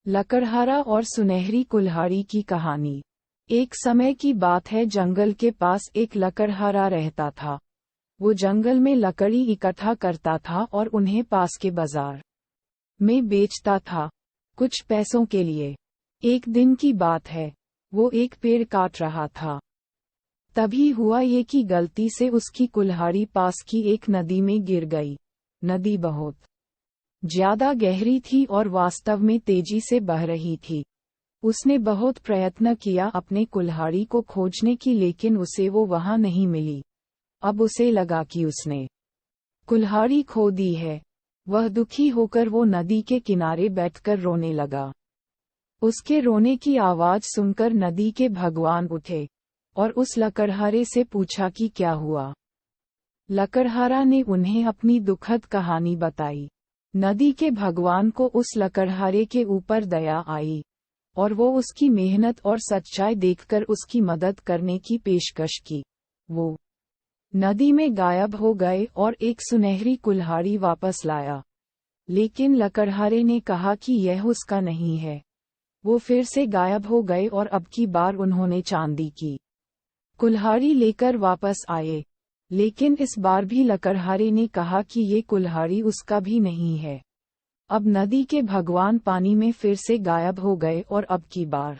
लकड़हारा और सुनहरी कुल्हाड़ी की कहानी। एक समय की बात है, जंगल के पास एक लकड़हारा रहता था। वो जंगल में लकड़ी इकट्ठा करता था और उन्हें पास के बाजार में बेचता था, कुछ पैसों के लिए। एक दिन की बात है, वो एक पेड़ काट रहा था। तभी हुआ ये कि गलती से उसकी कुल्हाड़ी पास की एक नदी में गिर गई। नदी बहुत ज्यादा गहरी थी और वास्तव में तेजी से बह रही थी। उसने बहुत प्रयत्न किया अपने कुल्हाड़ी को खोजने की, लेकिन उसे वो वहां नहीं मिली। अब उसे लगा कि उसने कुल्हाड़ी खो दी है। वह दुखी होकर वो नदी के किनारे बैठकर रोने लगा। उसके रोने की आवाज सुनकर नदी के भगवान उठे और उस लकड़हारे से पूछा कि क्या हुआ। लकड़हारा ने उन्हें अपनी दुखद कहानी बताई। नदी के भगवान को उस लकड़हारे के ऊपर दया आई और वो उसकी मेहनत और सच्चाई देखकर उसकी मदद करने की पेशकश की। वो नदी में गायब हो गए और एक सुनहरी कुल्हाड़ी वापस लाया। लेकिन लकड़हारे ने कहा कि यह उसका नहीं है। वो फिर से गायब हो गए और अब की बार उन्होंने चांदी की कुल्हाड़ी लेकर वापस आए। लेकिन इस बार भी लकड़हारे ने कहा कि ये कुल्हाड़ी उसका भी नहीं है। अब नदी के भगवान पानी में फिर से गायब हो गए और अब की बार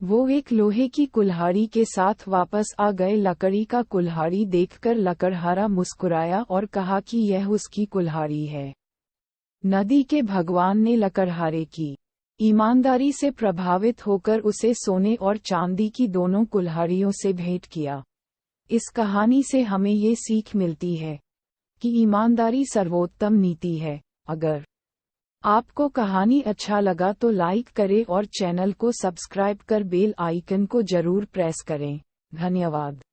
वो एक लोहे की कुल्हाड़ी के साथ वापस आ गए। लकड़ी का कुल्हाड़ी देखकर लकड़हारा मुस्कुराया और कहा कि यह उसकी कुल्हाड़ी है। नदी के भगवान ने लकड़हारे की ईमानदारी से प्रभावित होकर उसे सोने और चांदी की दोनों कुल्हाड़ियों से भेंट किया। इस कहानी से हमें ये सीख मिलती है कि ईमानदारी सर्वोत्तम नीति है। अगर आपको कहानी अच्छा लगा तो लाइक करें और चैनल को सब्सक्राइब कर बेल आइकन को जरूर प्रेस करें। धन्यवाद।